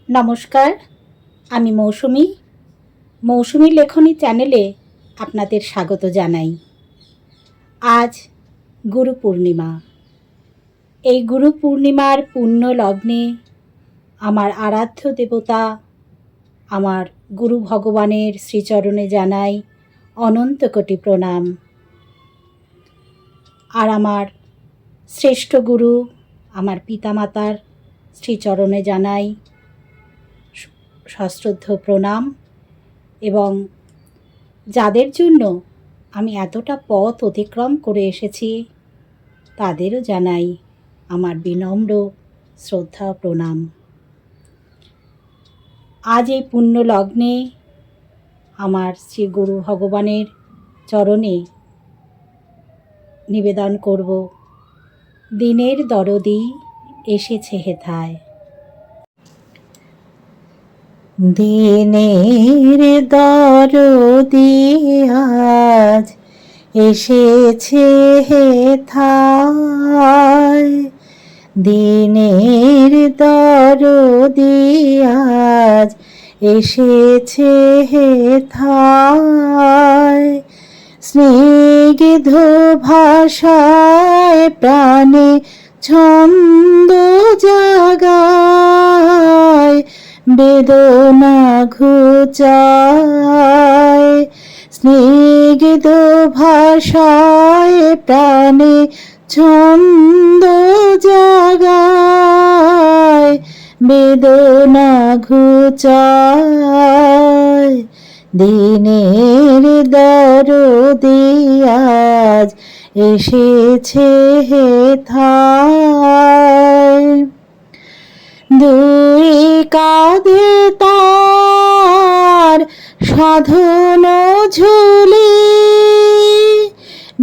নমস্কার, আমি মৌসুমী লেখনী চ্যানেলে আপনাদের স্বাগত জানাই। আজ গুরু পূর্ণিমা। এই গুরু পূর্ণিমার পুণ্য লগ্নে আমার আরাধ্য দেবতা আমার গুরু ভগবানের শ্রীচরণে জানাই অনন্ত কোটি প্রণাম। আর আমার শ্রেষ্ঠ গুরু আমার পিতামাতার শ্রীচরণে জানাই সশ্রদ্ধ প্রণাম, এবং যাদের জন্য আমি এতটা পথ অতিক্রম করে এসেছি তাদেরও জানাই আমার বিনম্র শ্রদ্ধা প্রণাম। আজ এই পুণ্য লগ্নে আমার শ্রী গুরু ভগবানের চরণে নিবেদন করব, দিনের দরদি এসেছে হেথায়। দিনের দরদি আজ এসেছে হেথায়, দিনের দরদি আজ এসেছে হেথায়। স্নিগ্ধ ভাষায় প্রাণে ছন্দ জাগায়, বেদনা ঘুচায়। স্নিগ্ধ ভাষায় প্রাণে ছন্দ জাগায়, বেদনা ঘুচায়। দিনের দরদি আজ এসেছে হেথায়। দুই কাঁধে তার সাধন ঝুলি,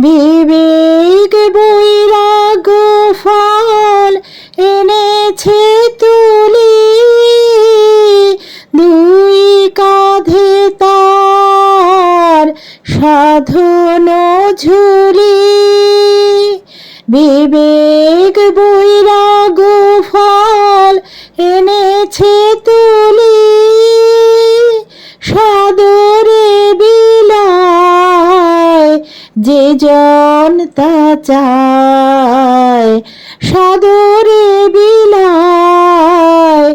বিবেক বৈরাগ্য ফল এনেছে তুলি। দুই কাঁধে তার সাধন ঝুলি, বিবেক বৈরাগ্য ফল এনেছে তুলি। সাদরে বিলায় যে জন তা চায়, সাদরে বিলায়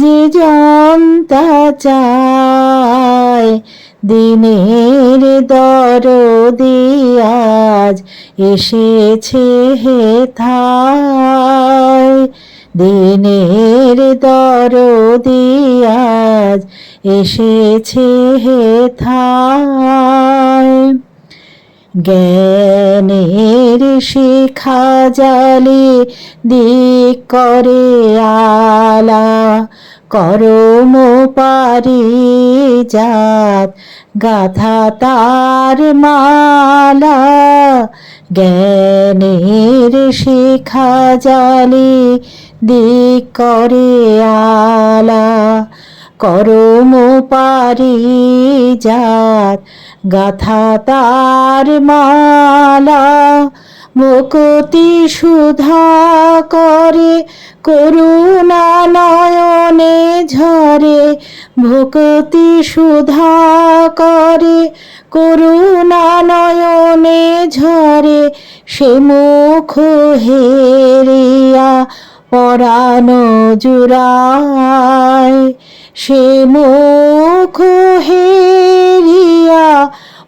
যে জন তা চায়। দিনের দরদি আজ এসেছে হেথায়, দিনের দরদি আজ এসেছে হেথায়। জ্ঞানের শিখা জালে দিক করে আলা, করম পারিজাত গাথা তার মালা। জ্ঞানের শিখা জালে দিক করে আলা, করম পারিজাত গাথা তার মালা। মুকুতি সুধা করে করুণা নয়নে ঝরে, ভুকুতি সুধা করে করুণা নয়নে ঝরে। সে মুখ হেরিয়া পরাণ জুড়ায়, সে মুখ হেরিয়া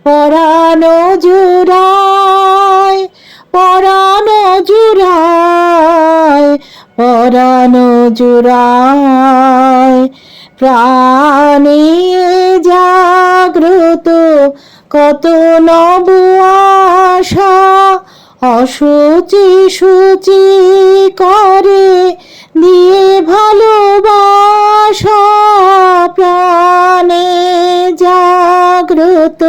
পরাণ জুড়ায়। পরাণ জুড়ায়, পরাণ জুড়ায়। প্রাণে জাগ্রত কত নব আশা, অসুচি সূচি করে দিয়ে ভালোবাসা। প্রাণে জাগ্রত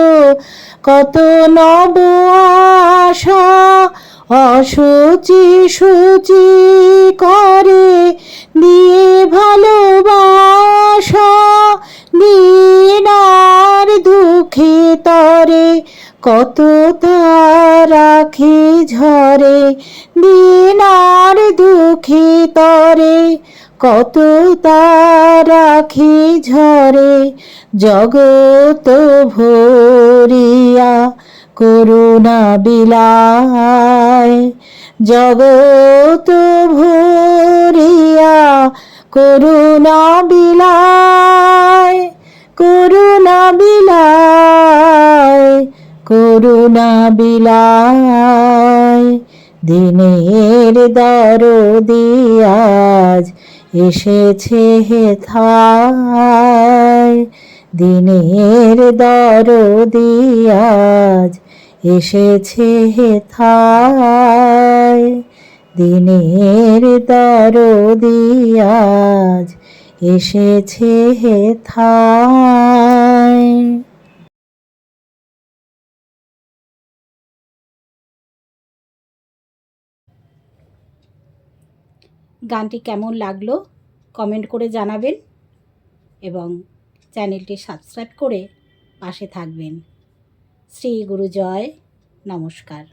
কত নব আশা, অসুচি সূচি করে দিয়ে ভালোবাসা। দিনার দুঃখে তরে কত তার আখি ঝরে, দিনার দুঃখে তরে কত তারাখি ঝরে জগত ভরিয়া করুণা বিলায়, জগত ভরিয়া করুণা বিলায়, করুণা বিলায়, করুণা বিলায়। দিনের দরদি আজ এসেছে হেথায়, দিনের দরদি আজ এসেছে হেথায়, দিনের দরদি আজ এসেছে হেথায়। গানটি কেমন লাগলো কমেন্ট করে জানাবেন এবং চ্যানেলটি সাবস্ক্রাইব করে পাশে থাকবেন। শ্রী গুরু জয়, নমস্কার।